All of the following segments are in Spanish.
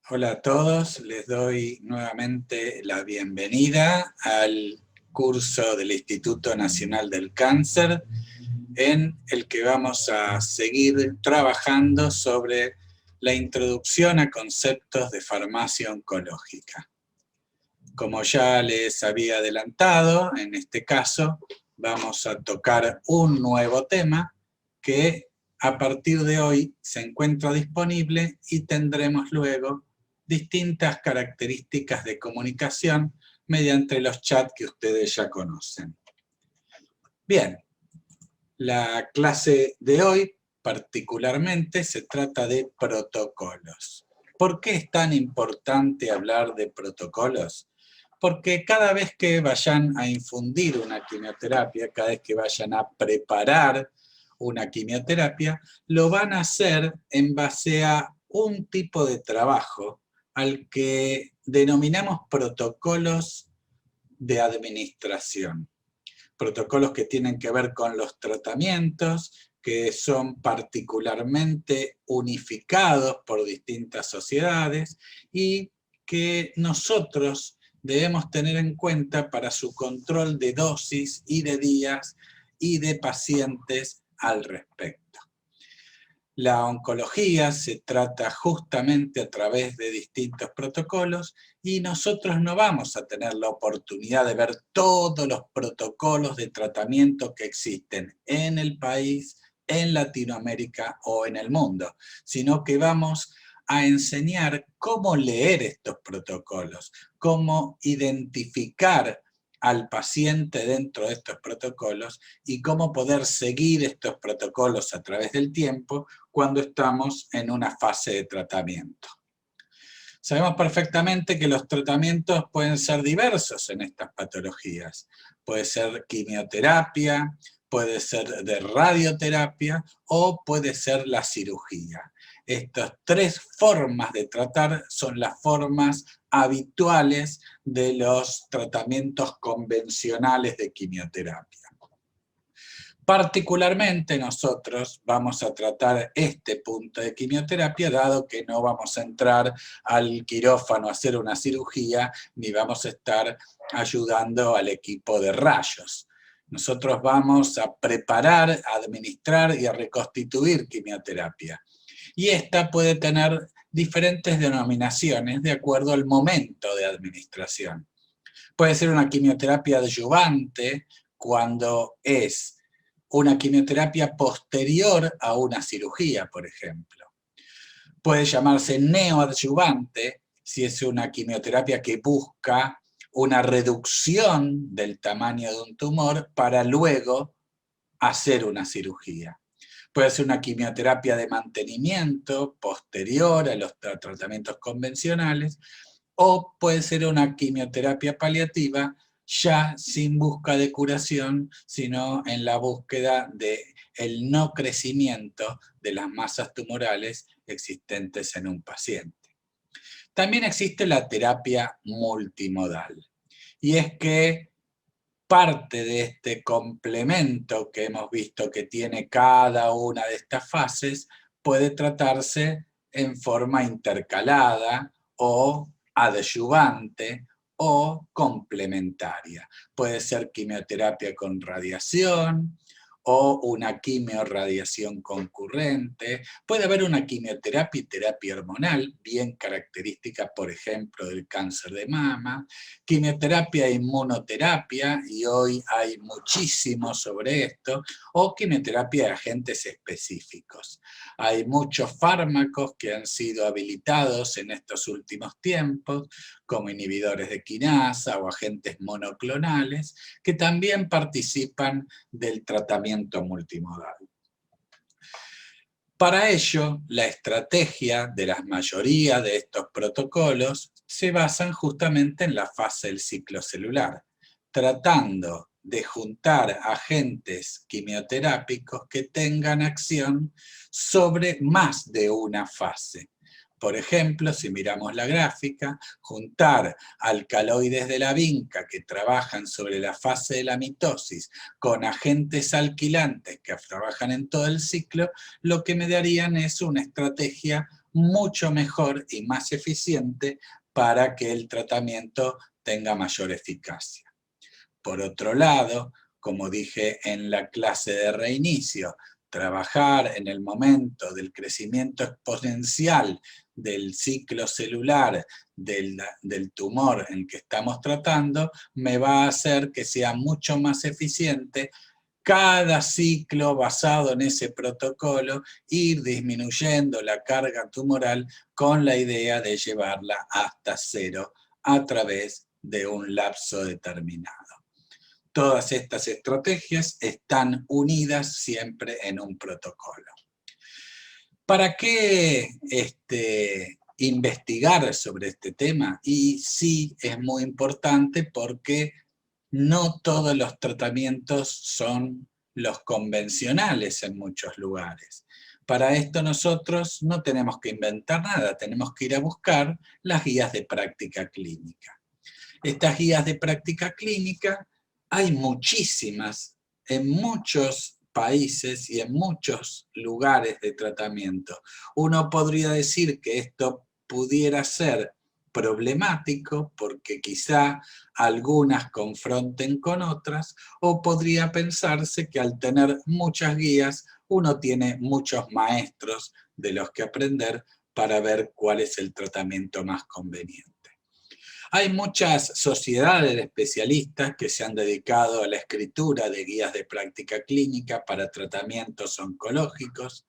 Hola a todos, les doy nuevamente la bienvenida al curso del Instituto Nacional del Cáncer, en el que vamos a seguir trabajando sobre la introducción a conceptos de farmacia oncológica. Como ya les había adelantado, en este caso vamos a tocar un nuevo tema que a partir de hoy se encuentra disponible y tendremos luego distintas características de comunicación mediante los chats que ustedes ya conocen. Bien, la clase de hoy particularmente se trata de protocolos. ¿Por qué es tan importante hablar de protocolos? Porque cada vez que vayan a infundir una quimioterapia, cada vez que vayan a preparar una quimioterapia, lo van a hacer en base a un tipo de trabajo al que denominamos protocolos de administración. Protocolos que tienen que ver con los tratamientos, que son particularmente unificados por distintas sociedades y que nosotros debemos tener en cuenta para su control de dosis y de días y de pacientes al respecto. La oncología se trata justamente a través de distintos protocolos y nosotros no vamos a tener la oportunidad de ver todos los protocolos de tratamiento que existen en el país, en Latinoamérica o en el mundo, sino que vamos a enseñar cómo leer estos protocolos, cómo identificar al paciente dentro de estos protocolos y cómo poder seguir estos protocolos a través del tiempo cuando estamos en una fase de tratamiento. Sabemos perfectamente que los tratamientos pueden ser diversos en estas patologías. Puede ser quimioterapia, puede ser de radioterapia o puede ser la cirugía. Estas tres formas de tratar son las formas habituales de los tratamientos convencionales de quimioterapia. Particularmente nosotros vamos a tratar este punto de quimioterapia, dado que no vamos a entrar al quirófano a hacer una cirugía, ni vamos a estar ayudando al equipo de rayos. Nosotros vamos a preparar, a administrar y a reconstituir quimioterapia. Y esta puede tener diferentes denominaciones de acuerdo al momento de administración. Puede ser una quimioterapia adyuvante cuando es una quimioterapia posterior a una cirugía, por ejemplo. Puede llamarse neoadyuvante si es una quimioterapia que busca una reducción del tamaño de un tumor para luego hacer una cirugía. Puede ser una quimioterapia de mantenimiento posterior a los tratamientos convencionales, o puede ser una quimioterapia paliativa ya sin busca de curación, sino en la búsqueda del no crecimiento de las masas tumorales existentes en un paciente. También existe la terapia multimodal, y es que parte de este complemento que hemos visto que tiene cada una de estas fases puede tratarse en forma intercalada o adyuvante o complementaria. Puede ser quimioterapia con radiación o una quimiorradiación concurrente. Puede haber una quimioterapia y terapia hormonal, bien característica, por ejemplo, del cáncer de mama, quimioterapia e inmunoterapia, y hoy hay muchísimo sobre esto, o quimioterapia de agentes específicos. Hay muchos fármacos que han sido habilitados en estos últimos tiempos, como inhibidores de quinasa o agentes monoclonales, que también participan del tratamiento multimodal. Para ello, la estrategia de la mayoría de estos protocolos se basan justamente en la fase del ciclo celular, tratando de juntar agentes quimioterápicos que tengan acción sobre más de una fase. Por ejemplo, si miramos la gráfica, juntar alcaloides de la vinca que trabajan sobre la fase de la mitosis con agentes alquilantes que trabajan en todo el ciclo, lo que me darían es una estrategia mucho mejor y más eficiente para que el tratamiento tenga mayor eficacia. Por otro lado, como dije en la clase de reinicio, trabajar en el momento del crecimiento exponencial del ciclo celular del tumor en que estamos tratando, me va a hacer que sea mucho más eficiente cada ciclo basado en ese protocolo, ir disminuyendo la carga tumoral con la idea de llevarla hasta cero a través de un lapso determinado. Todas estas estrategias están unidas siempre en un protocolo. ¿Para qué investigar sobre este tema? Y sí, es muy importante porque no todos los tratamientos son los convencionales en muchos lugares. Para esto nosotros no tenemos que inventar nada, tenemos que ir a buscar las guías de práctica clínica. Estas guías de práctica clínica hay muchísimas en muchos países y en muchos lugares de tratamiento. Uno podría decir que esto pudiera ser problemático porque quizá algunas confronten con otras, o podría pensarse que al tener muchas guías uno tiene muchos maestros de los que aprender para ver cuál es el tratamiento más conveniente. Hay muchas sociedades de especialistas que se han dedicado a la escritura de guías de práctica clínica para tratamientos oncológicos.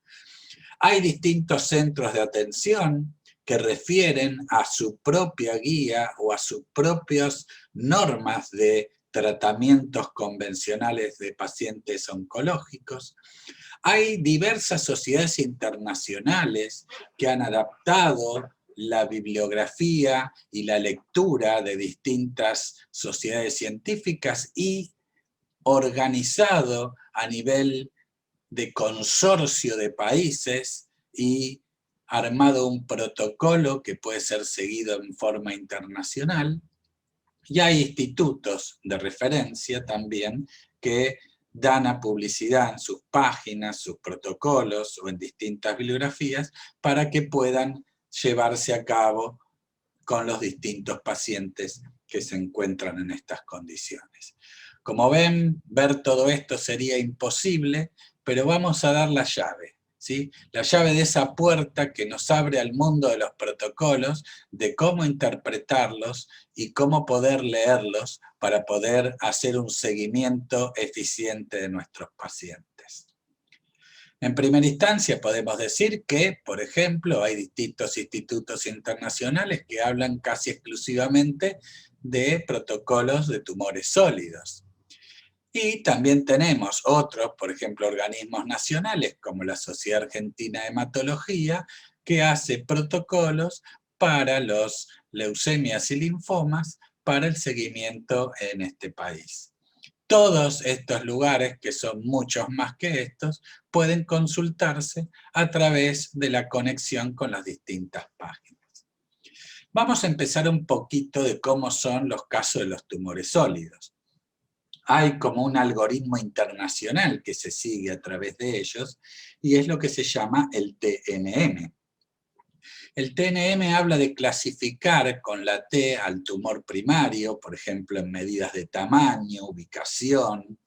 Hay distintos centros de atención que refieren a su propia guía o a sus propias normas de tratamientos convencionales de pacientes oncológicos. Hay diversas sociedades internacionales que han adaptado la bibliografía y la lectura de distintas sociedades científicas y organizado a nivel de consorcio de países y armado un protocolo que puede ser seguido en forma internacional. Y hay institutos de referencia también que dan a publicidad en sus páginas, sus protocolos o en distintas bibliografías para que puedan llevarse a cabo con los distintos pacientes que se encuentran en estas condiciones. Como ven, ver todo esto sería imposible, pero vamos a dar la llave, ¿sí? La llave de esa puerta que nos abre al mundo de los protocolos, de cómo interpretarlos y cómo poder leerlos para poder hacer un seguimiento eficiente de nuestros pacientes. En primera instancia podemos decir que, por ejemplo, hay distintos institutos internacionales que hablan casi exclusivamente de protocolos de tumores sólidos. Y también tenemos otros, por ejemplo, organismos nacionales como la Sociedad Argentina de Hematología, que hace protocolos para los leucemias y linfomas para el seguimiento en este país. Todos estos lugares, que son muchos más que estos, pueden consultarse a través de la conexión con las distintas páginas. Vamos a empezar un poquito de cómo son los casos de los tumores sólidos. Hay como un algoritmo internacional que se sigue a través de ellos y es lo que se llama el TNM. El TNM habla de clasificar con la T al tumor primario, por ejemplo, en medidas de tamaño, ubicación,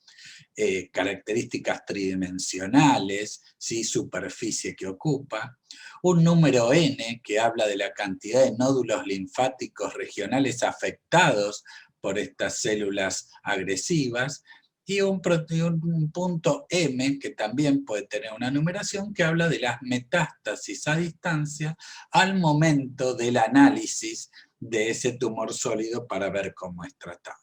características tridimensionales, ¿sí? Superficie que ocupa. Un número N que habla de la cantidad de nódulos linfáticos regionales afectados por estas células agresivas, y un punto M, que también puede tener una numeración, que habla de las metástasis a distancia al momento del análisis de ese tumor sólido para ver cómo es tratado.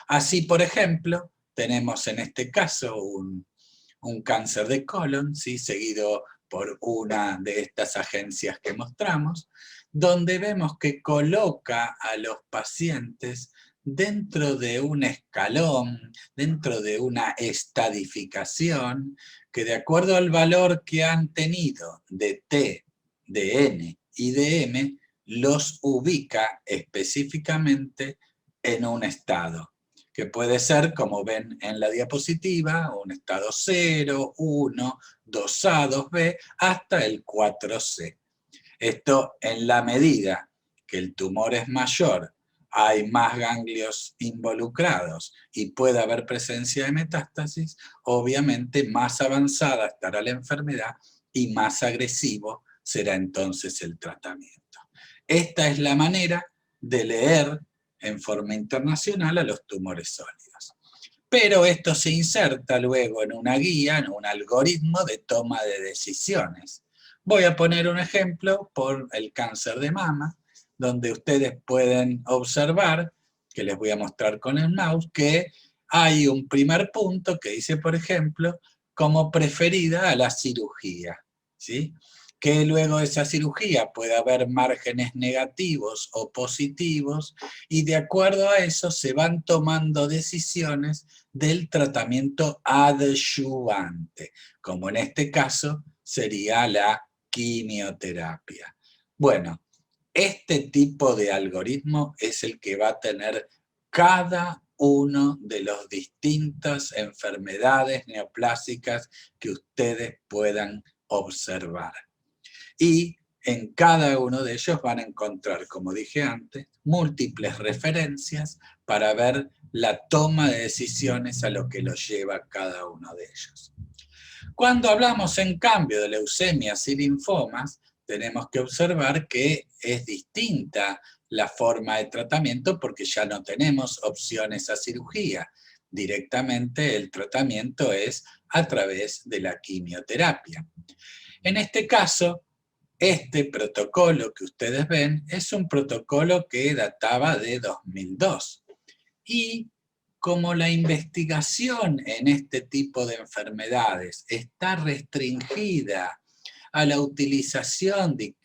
Así, por ejemplo, tenemos en este caso un cáncer de colon, ¿sí? Seguido por una de estas agencias que mostramos, donde vemos que coloca a los pacientes dentro de un escalón, dentro de una estadificación, que de acuerdo al valor que han tenido de T, de N y de M, los ubica específicamente en un estado, que puede ser, como ven en la diapositiva, un estado 0, 1, 2A, 2B, hasta el 4C. Esto en la medida que el tumor es mayor, hay más ganglios involucrados y puede haber presencia de metástasis, obviamente más avanzada estará la enfermedad y más agresivo será entonces el tratamiento. Esta es la manera de leer en forma internacional a los tumores sólidos. Pero esto se inserta luego en una guía, en un algoritmo de toma de decisiones. Voy a poner un ejemplo por el cáncer de mama, donde ustedes pueden observar, que les voy a mostrar con el mouse, que hay un primer punto que dice, por ejemplo, como preferida a la cirugía, ¿sí? Que luego de esa cirugía puede haber márgenes negativos o positivos, y de acuerdo a eso se van tomando decisiones del tratamiento adyuvante, como en este caso sería la quimioterapia. Bueno, este tipo de algoritmo es el que va a tener cada uno de las distintas enfermedades neoplásicas que ustedes puedan observar. Y en cada uno de ellos van a encontrar, como dije antes, múltiples referencias para ver la toma de decisiones a lo que los lleva cada uno de ellos. Cuando hablamos, en cambio, de leucemias y linfomas, tenemos que observar que es distinta la forma de tratamiento porque ya no tenemos opciones a cirugía. Directamente el tratamiento es a través de la quimioterapia. En este caso, este protocolo que ustedes ven es un protocolo que databa de 2002. Y como la investigación en este tipo de enfermedades está restringida a la utilización de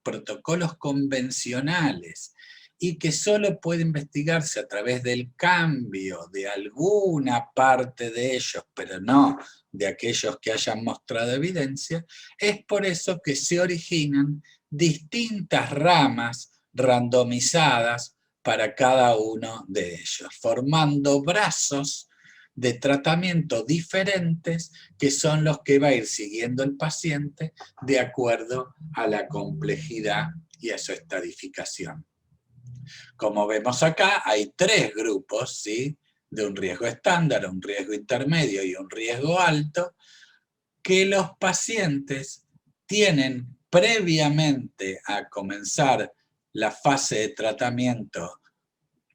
protocolos convencionales y que solo puede investigarse a través del cambio de alguna parte de ellos, pero no de aquellos que hayan mostrado evidencia, es por eso que se originan distintas ramas randomizadas para cada uno de ellos, formando brazos de tratamiento diferentes que son los que va a ir siguiendo el paciente de acuerdo a la complejidad y a su estadificación. Como vemos acá, hay tres grupos, ¿sí?, de un riesgo estándar, un riesgo intermedio y un riesgo alto, que los pacientes tienen previamente a comenzar la fase de tratamiento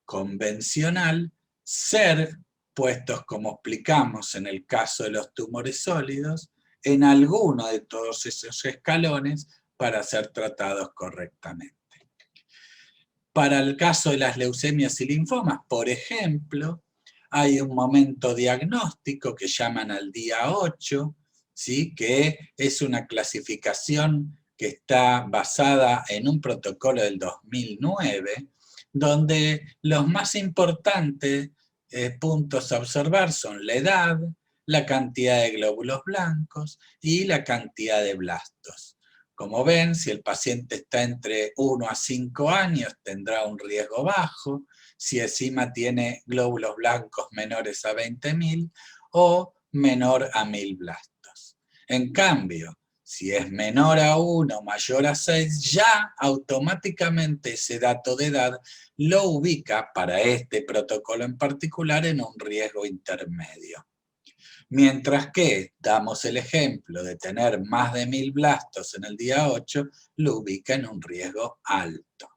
convencional, ser puestos, como explicamos en el caso de los tumores sólidos, en alguno de todos esos escalones para ser tratados correctamente. Para el caso de las leucemias y linfomas, por ejemplo, hay un momento diagnóstico que llaman al día 8, ¿sí?, que es una clasificación que está basada en un protocolo del 2009, donde los más importantes puntos a observar son la edad, la cantidad de glóbulos blancos y la cantidad de blastos. Como ven, si el paciente está entre 1 a 5 años, tendrá un riesgo bajo, si encima tiene glóbulos blancos menores a 20.000 o menor a 1.000 blastos. En cambio, si es menor a 1, mayor a 6, ya automáticamente ese dato de edad lo ubica para este protocolo en particular en un riesgo intermedio. Mientras que, damos el ejemplo de tener más de 1.000 blastos en el día 8, lo ubica en un riesgo alto.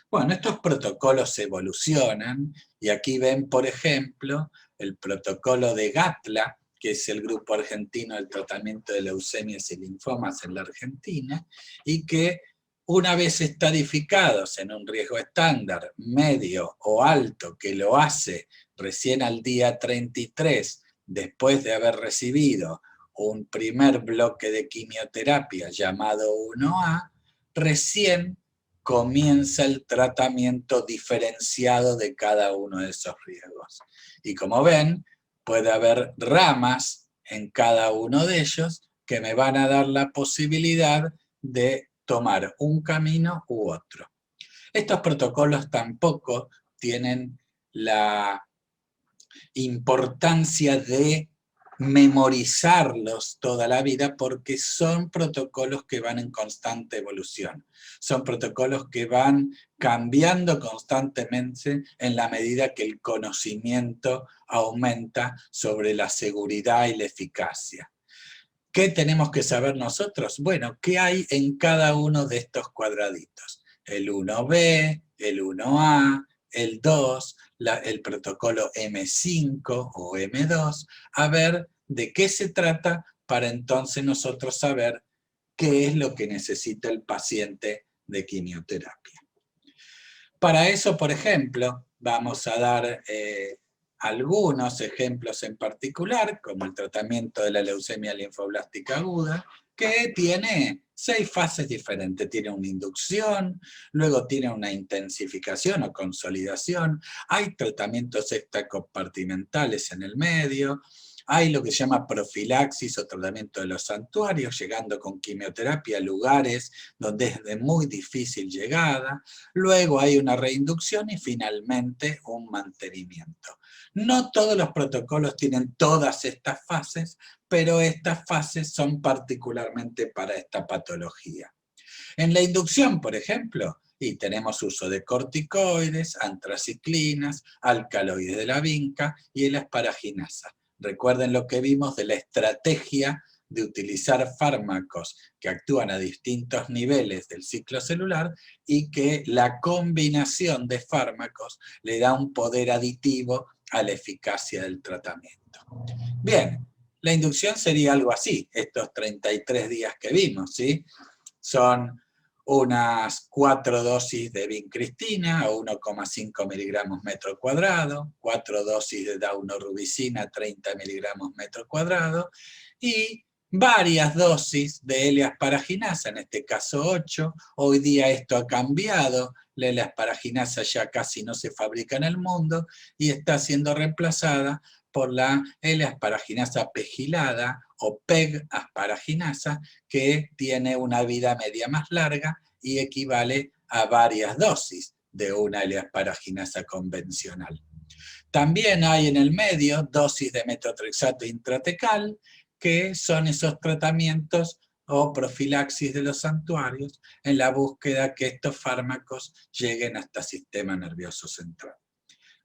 Bueno, estos protocolos evolucionan y aquí ven, por ejemplo, el protocolo de GATLA, que es el grupo argentino del tratamiento de leucemias y linfomas en la Argentina, y que una vez estadificados en un riesgo estándar, medio o alto, que lo hace recién al día 33, después de haber recibido un primer bloque de quimioterapia llamado 1A, recién comienza el tratamiento diferenciado de cada uno de esos riesgos. Y como ven, puede haber ramas en cada uno de ellos que me van a dar la posibilidad de tomar un camino u otro. Estos protocolos tampoco tienen la importancia de memorizarlos toda la vida porque son protocolos que van en constante evolución. Son protocolos que van cambiando constantemente en la medida que el conocimiento aumenta sobre la seguridad y la eficacia. ¿Qué tenemos que saber nosotros? Bueno, ¿qué hay en cada uno de estos cuadraditos? El 1B, el 1A, el 2, el protocolo M5 o M2, a ver de qué se trata para entonces nosotros saber qué es lo que necesita el paciente de quimioterapia. Para eso, por ejemplo, vamos a dar algunos ejemplos en particular, como el tratamiento de la leucemia linfoblástica aguda, que tiene 6 fases diferentes. Tiene una inducción, luego tiene una intensificación o consolidación, hay tratamientos extracompartimentales en el medio, hay lo que se llama profilaxis o tratamiento de los santuarios, llegando con quimioterapia a lugares donde es de muy difícil llegada. Luego hay una reinducción y finalmente un mantenimiento. No todos los protocolos tienen todas estas fases, pero estas fases son particularmente para esta patología. En la inducción, por ejemplo, y tenemos uso de corticoides, antraciclinas, alcaloides de la vinca y el asparaginasa. Recuerden lo que vimos de la estrategia de utilizar fármacos que actúan a distintos niveles del ciclo celular y que la combinación de fármacos le da un poder aditivo a la eficacia del tratamiento. Bien, la inducción sería algo así, estos 33 días que vimos, ¿sí? Son unas 4 dosis de vincristina o 1,5 miligramos metro cuadrado, 4 dosis de daunorubicina 30 miligramos metro cuadrado y varias dosis de L-asparaginasa, en este caso 8. Hoy día esto ha cambiado, la L-asparaginasa ya casi no se fabrica en el mundo y está siendo reemplazada por la L-asparaginasa pegilada o PEG-asparaginasa, que tiene una vida media más larga y equivale a varias dosis de una L-asparaginasa convencional. También hay en el medio dosis de metotrexato intratecal, que son esos tratamientos o profilaxis de los santuarios en la búsqueda que estos fármacos lleguen hasta el sistema nervioso central.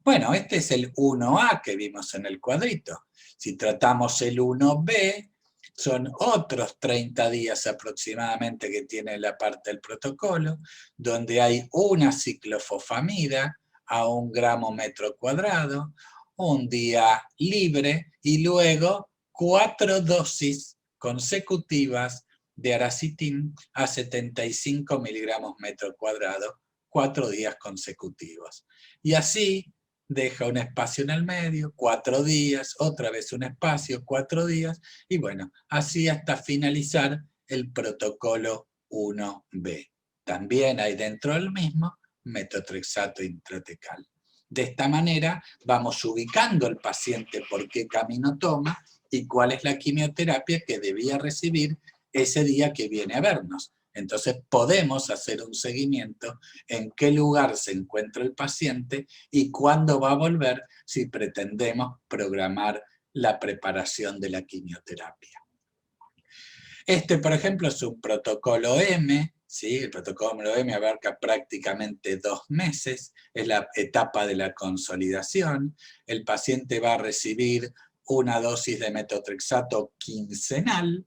Bueno, este es el 1A que vimos en el cuadrito. Si tratamos el 1B, son otros 30 días aproximadamente que tiene la parte del protocolo, donde hay una ciclofosfamida a 1 gramo metro cuadrado, un día libre y luego 4 dosis consecutivas de aracitin a 75 miligramos metro cuadrado, 4 días consecutivos. Y así deja un espacio en el medio, 4 días, otra vez un espacio, 4 días, y bueno, así hasta finalizar el protocolo 1B. También hay dentro del mismo metotrexato intratecal. De esta manera vamos ubicando al paciente por qué camino toma y cuál es la quimioterapia que debía recibir ese día que viene a vernos. Entonces podemos hacer un seguimiento en qué lugar se encuentra el paciente y cuándo va a volver si pretendemos programar la preparación de la quimioterapia. Este, por ejemplo, es un protocolo M, ¿sí? El protocolo M abarca prácticamente 2 meses, es la etapa de la consolidación. El paciente va a recibir una dosis de metotrexato quincenal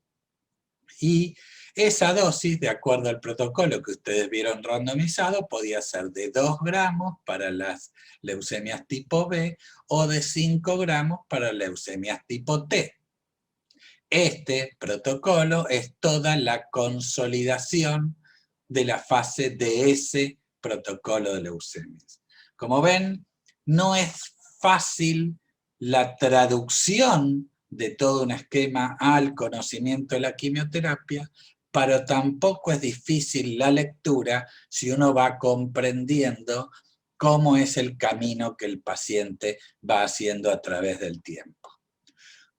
y esa dosis, de acuerdo al protocolo que ustedes vieron randomizado, podía ser de 2 gramos para las leucemias tipo B o de 5 gramos para leucemias tipo T. Este protocolo es toda la consolidación de la fase de ese protocolo de leucemias. Como ven, no es fácil la traducción de todo un esquema al conocimiento de la quimioterapia, pero tampoco es difícil la lectura si uno va comprendiendo cómo es el camino que el paciente va haciendo a través del tiempo.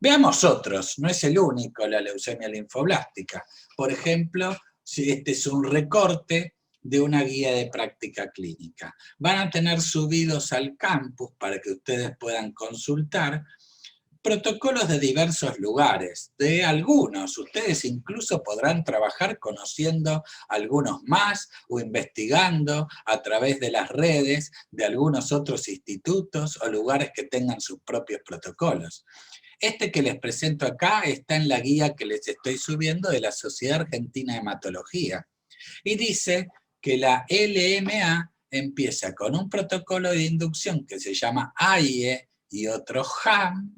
Veamos otros, no es el único la leucemia linfoblástica. Por ejemplo, si este es un recorte de una guía de práctica clínica. Van a tener subidos al campus para que ustedes puedan consultar protocolos de diversos lugares, de algunos. Ustedes incluso podrán trabajar conociendo algunos más o investigando a través de las redes de algunos otros institutos o lugares que tengan sus propios protocolos. Este que les presento acá está en la guía que les estoy subiendo de la Sociedad Argentina de Hematología. Y dice que la LMA empieza con un protocolo de inducción que se llama AIE y otro HAM,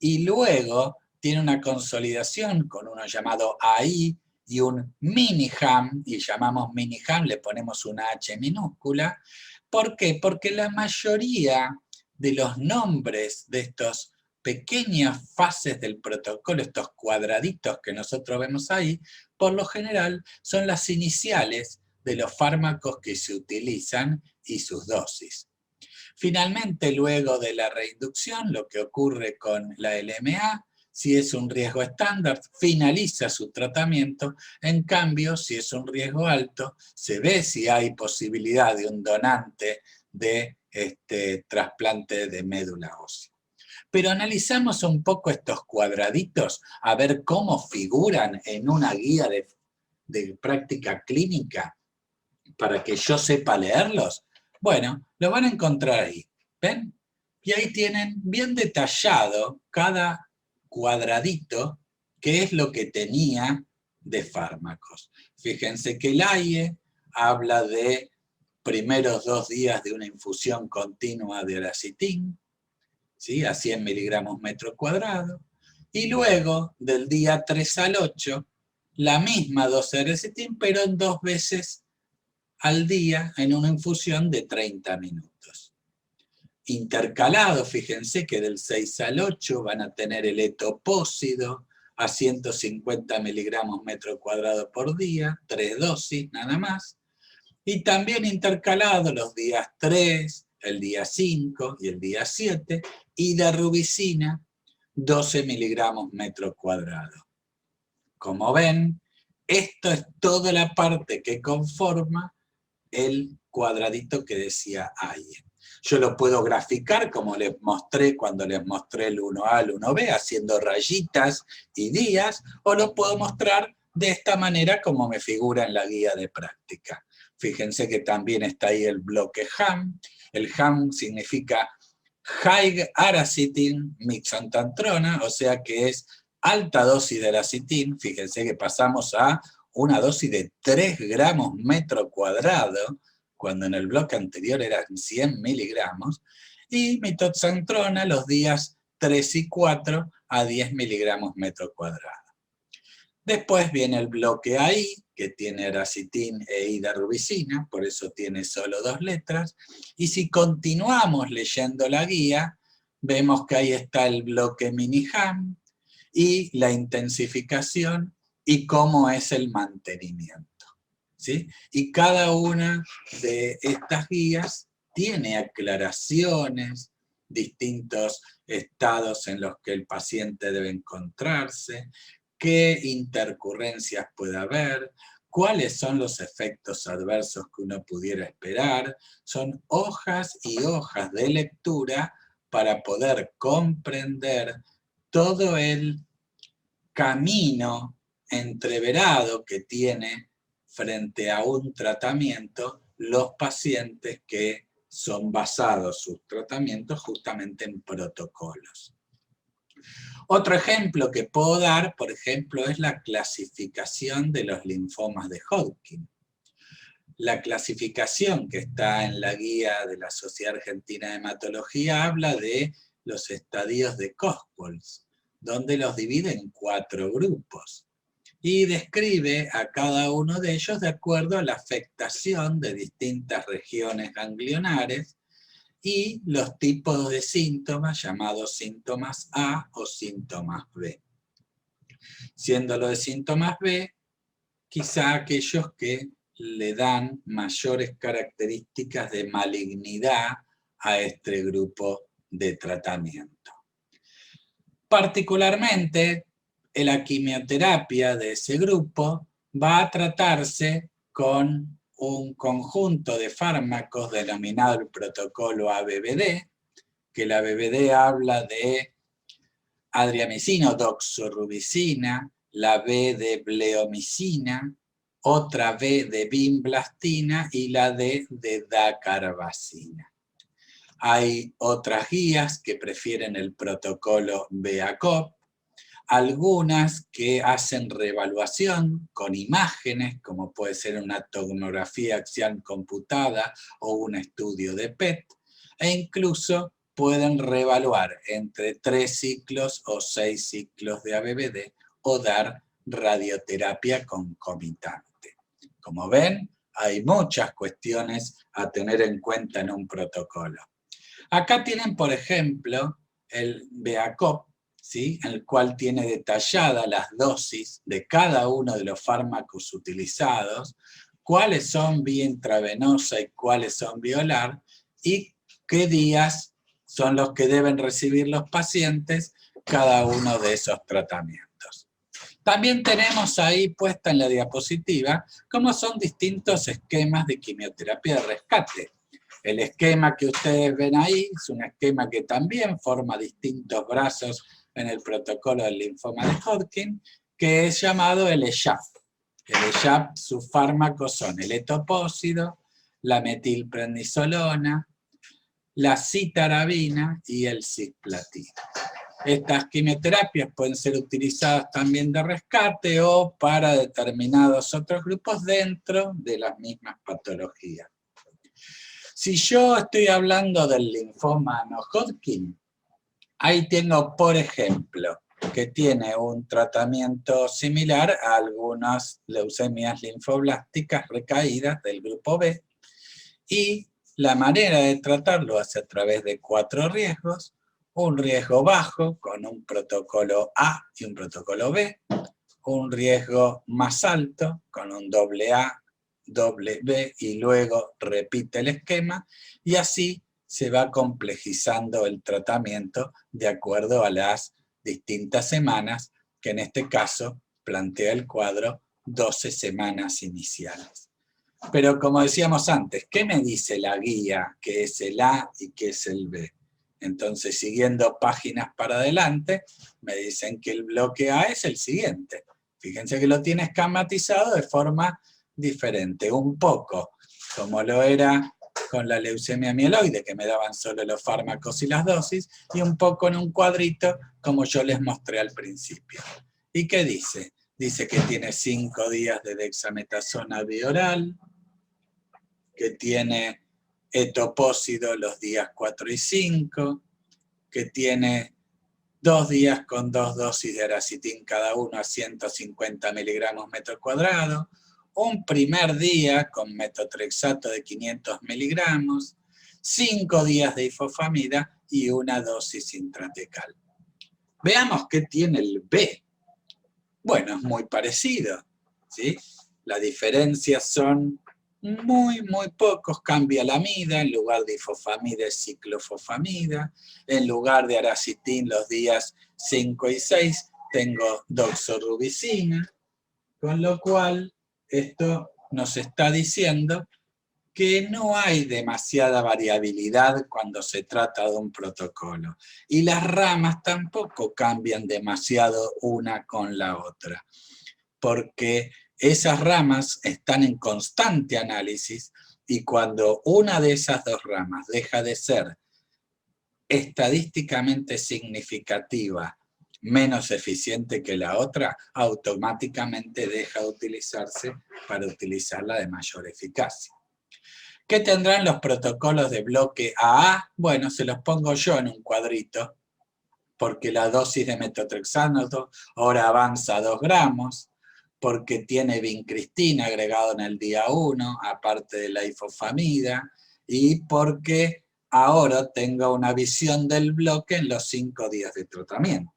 y luego tiene una consolidación con uno llamado AI y un mini-HAM, y llamamos mini-HAM, le ponemos una H minúscula. ¿Por qué? Porque la mayoría de los nombres de estos pequeñas fases del protocolo, estos cuadraditos que nosotros vemos ahí, por lo general son las iniciales de los fármacos que se utilizan y sus dosis. Finalmente, luego de la reinducción, lo que ocurre con la LMA, si es un riesgo estándar, finaliza su tratamiento. En cambio, si es un riesgo alto, se ve si hay posibilidad de un donante de trasplante de médula ósea. Pero analizamos un poco estos cuadraditos a ver cómo figuran en una guía de práctica clínica para que yo sepa leerlos. Bueno, lo van a encontrar ahí, ¿ven? Y ahí tienen bien detallado cada cuadradito qué es lo que tenía de fármacos. Fíjense que el AIE habla de primeros 2 días de una infusión continua de aracitín, ¿sí? A 100 miligramos metro cuadrado, y luego del día 3 al 8, la misma dosis de aracitín, pero en 2 veces al día en una infusión de 30 minutos. Intercalado, fíjense que del 6 al 8 van a tener el etopósido a 150 miligramos metro cuadrado por día, 3 dosis nada más. Y también intercalado los días 3, el día 5 y el día 7, y de rubicina, 12 miligramos metro cuadrado. Como ven, esto es toda la parte que conforma el cuadradito que decía AIE. Yo lo puedo graficar como les mostré cuando les mostré el 1A al 1B, haciendo rayitas y días, o lo puedo mostrar de esta manera como me figura en la guía de práctica. Fíjense que también está ahí el bloque HAM. El HAM significa High Aracitin Mixantantrona, o sea que es alta dosis de aracitín. Fíjense que pasamos a una dosis de 3 gramos metro cuadrado, cuando en el bloque anterior eran 100 miligramos, y mitoxantrona los días 3 y 4 a 10 miligramos metro cuadrado. Después viene el bloque AI, que tiene aracitín e idarubicina, por eso tiene solo 2 letras, y si continuamos leyendo la guía, vemos que ahí está el bloque mini-HAM, y la intensificación, y cómo es el mantenimiento, ¿sí? Y cada una de estas guías tiene aclaraciones, distintos estados en los que el paciente debe encontrarse, qué intercurrencias puede haber, cuáles son los efectos adversos que uno pudiera esperar. Son hojas y hojas de lectura para poder comprender todo el camino entreverado que tiene frente a un tratamiento los pacientes que son basados sus tratamientos justamente en protocolos. Otro ejemplo que puedo dar, por ejemplo, es la clasificación de los linfomas de Hodgkin. La clasificación que está en la guía de la Sociedad Argentina de Hematología habla de los estadios de Cospolz, donde los divide en 4 grupos y describe a cada uno de ellos de acuerdo a la afectación de distintas regiones ganglionares y los tipos de síntomas llamados síntomas A o síntomas B. Siendo lo de síntomas B, quizá aquellos que le dan mayores características de malignidad a este grupo de tratamiento. Particularmente, la quimioterapia de ese grupo va a tratarse con un conjunto de fármacos denominado el protocolo ABBD, que el ABBD habla de adriamicina o doxorubicina, la B de bleomicina, otra B de vinblastina y la D de dacarbazina. Hay otras guías que prefieren el protocolo BACOP, algunas que hacen reevaluación con imágenes, como puede ser una tomografía axial computada o un estudio de PET, e incluso pueden reevaluar entre 3 ciclos o 6 ciclos de ABVD o dar radioterapia concomitante. Como ven, hay muchas cuestiones a tener en cuenta en un protocolo. Acá tienen, por ejemplo, el BACOP, ¿sí?, en el cual tiene detalladas las dosis de cada uno de los fármacos utilizados, cuáles son vía intravenosa y cuáles son vía oral, y qué días son los que deben recibir los pacientes cada uno de esos tratamientos. También tenemos ahí puesta en la diapositiva cómo son distintos esquemas de quimioterapia de rescate. El esquema que ustedes ven ahí es un esquema que también forma distintos brazos en el protocolo del linfoma de Hodgkin, que es llamado el ESHAP. El ESHAP, sus fármacos son el etopósido, la metilprednisolona, la citarabina y el cisplatina. Estas quimioterapias pueden ser utilizadas también de rescate o para determinados otros grupos dentro de las mismas patologías. Si yo estoy hablando del linfoma no Hodgkin, ahí tengo, por ejemplo, que tiene un tratamiento similar a algunas leucemias linfoblásticas recaídas del grupo B, y la manera de tratarlo es a través de 4 riesgos: un riesgo bajo con un protocolo A y un protocolo B, un riesgo más alto con un doble A, doble B y luego repite el esquema, y así se va complejizando el tratamiento de acuerdo a las distintas semanas, que en este caso plantea el cuadro 12 semanas iniciales. Pero como decíamos antes, ¿qué me dice la guía que es el A y que es el B? Entonces, siguiendo páginas para adelante, me dicen que el bloque A es el siguiente. Fíjense que lo tiene esquematizado de forma diferente, un poco como lo era con la leucemia mieloide, que me daban solo los fármacos y las dosis, y un poco en un cuadrito, como yo les mostré al principio. ¿Y qué dice? Dice que tiene 5 días de dexametasona bioral, que tiene etopósido los días 4 y 5, que tiene 2 días con 2 dosis de aracitín cada uno a 150 miligramos metro cuadrado, un primer día con metotrexato de 500 miligramos, 5 días de ifosfamida y una dosis intratecal. Veamos qué tiene el B. Bueno, es muy parecido, ¿sí? Las diferencias son muy pocos. Cambia la amida, en lugar de ifosfamida es ciclofosfamida, en lugar de aracitín los días 5 y 6 tengo doxorubicina, con lo cual esto nos está diciendo que no hay demasiada variabilidad cuando se trata de un protocolo, y las ramas tampoco cambian demasiado una con la otra, porque esas ramas están en constante análisis, y cuando una de esas dos ramas deja de ser estadísticamente significativa, menos eficiente que la otra, automáticamente deja de utilizarse para utilizarla de mayor eficacia. ¿Qué tendrán los protocolos de bloque AA? Bueno, se los pongo yo en un cuadrito, porque la dosis de metotrexato ahora avanza a 2 gramos, porque tiene vincristina agregado en el día 1, aparte de la ifosfamida, y porque ahora tengo una visión del bloque en los 5 días de tratamiento.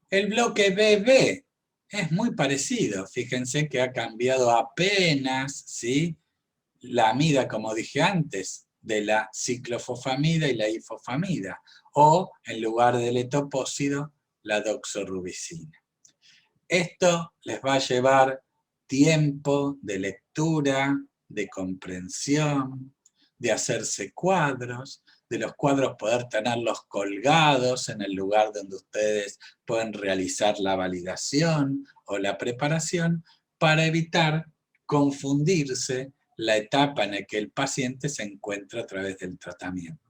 El bloque BB es muy parecido, fíjense que ha cambiado apenas, ¿sí?, la amida, como dije antes, de la ciclofosfamida y la ifosfamida, o en lugar del etopósido, la doxorubicina. Esto les va a llevar tiempo de lectura, de comprensión, de hacerse cuadros, de los cuadros poder tenerlos colgados en el lugar donde ustedes pueden realizar la validación o la preparación para evitar confundirse la etapa en la que el paciente se encuentra a través del tratamiento.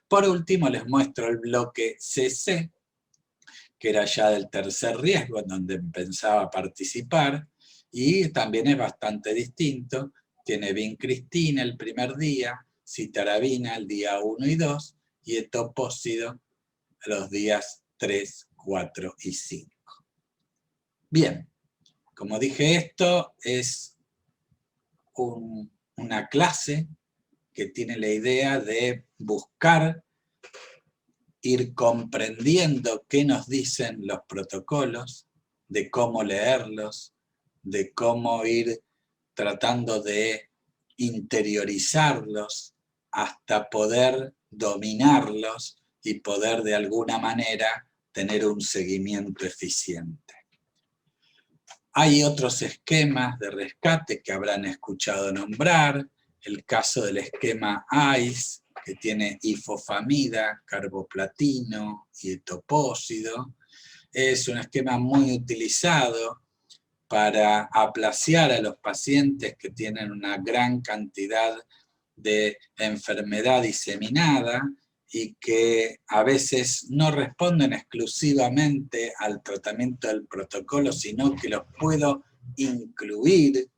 Por último, les muestro el bloque CC, que era ya del tercer riesgo, en donde empezaba a participar, y también es bastante distinto. Tiene vincristina el primer día, citarabina el día 1 y 2, y etoposído los días 3, 4 y 5. Bien, como dije, esto es una clase que tiene la idea de buscar, ir comprendiendo qué nos dicen los protocolos, de cómo leerlos, de cómo ir tratando de interiorizarlos hasta poder dominarlos y poder de alguna manera tener un seguimiento eficiente. Hay otros esquemas de rescate que habrán escuchado nombrar, el caso del esquema ICE, que tiene ifosfamida, carboplatino y etopósido. Es un esquema muy utilizado para aplaciar a los pacientes que tienen una gran cantidad de enfermedad diseminada y que a veces no responden exclusivamente al tratamiento del protocolo, sino que los puedo incluir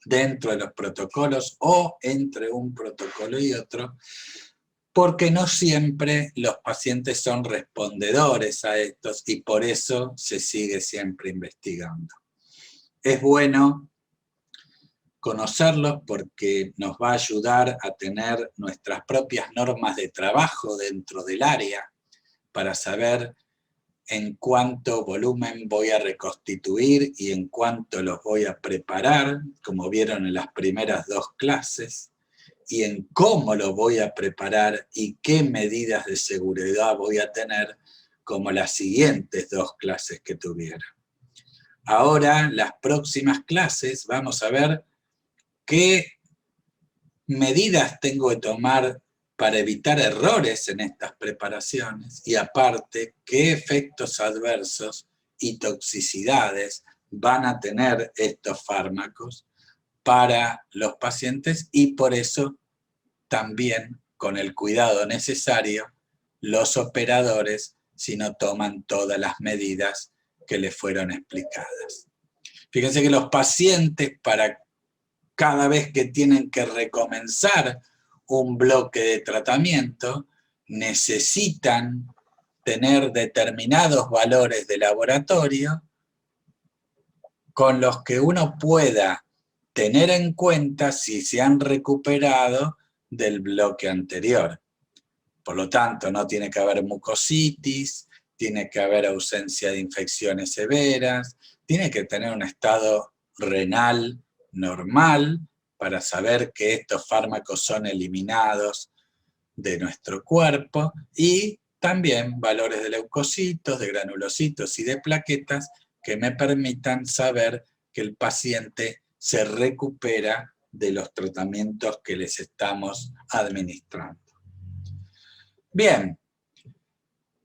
dentro de los protocolos o entre un protocolo y otro, porque no siempre los pacientes son respondedores a estos y por eso se sigue siempre investigando. Es bueno conocerlos porque nos va a ayudar a tener nuestras propias normas de trabajo dentro del área para saber en cuánto volumen voy a reconstituir y en cuánto los voy a preparar, como vieron en las primeras dos clases, y en cómo lo voy a preparar y qué medidas de seguridad voy a tener, como las siguientes dos clases que tuvieron. Ahora, las próximas clases, vamos a ver qué medidas tengo que tomar para evitar errores en estas preparaciones y aparte, qué efectos adversos y toxicidades van a tener estos fármacos para los pacientes y por eso también con el cuidado necesario los operadores si no toman todas las medidas que les fueron explicadas. Fíjense que los pacientes para cada vez que tienen que recomenzar un bloque de tratamiento, necesitan tener determinados valores de laboratorio con los que uno pueda tener en cuenta si se han recuperado del bloque anterior. Por lo tanto, no tiene que haber mucositis, tiene que haber ausencia de infecciones severas, tiene que tener un estado renal normal para saber que estos fármacos son eliminados de nuestro cuerpo y también valores de leucocitos, de granulocitos y de plaquetas que me permitan saber que el paciente se recupera de los tratamientos que les estamos administrando. Bien,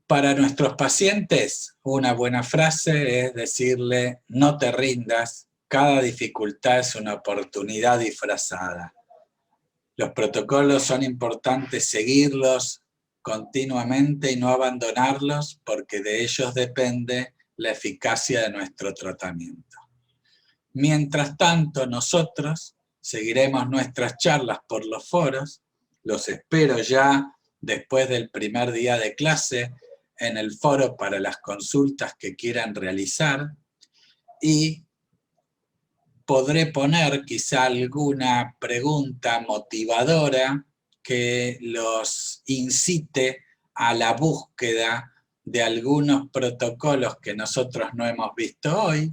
para nuestros pacientes una buena frase es decirle no te rindas, cada dificultad es una oportunidad disfrazada. Los protocolos son importantes seguirlos continuamente y no abandonarlos porque de ellos depende la eficacia de nuestro tratamiento. Mientras tanto, nosotros seguiremos nuestras charlas por los foros, los espero ya después del primer día de clase en el foro para las consultas que quieran realizar y podré poner quizá alguna pregunta motivadora que los incite a la búsqueda de algunos protocolos que nosotros no hemos visto hoy,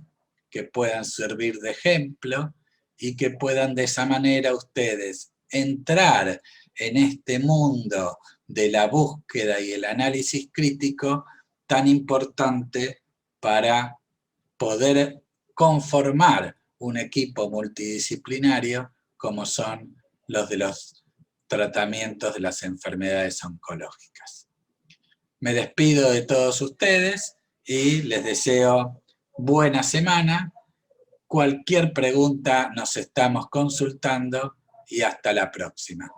que puedan servir de ejemplo y que puedan de esa manera ustedes entrar en este mundo de la búsqueda y el análisis crítico tan importante para poder conformar un equipo multidisciplinario como son los de los tratamientos de las enfermedades oncológicas. Me despido de todos ustedes y les deseo buena semana. Cualquier pregunta nos estamos consultando y hasta la próxima.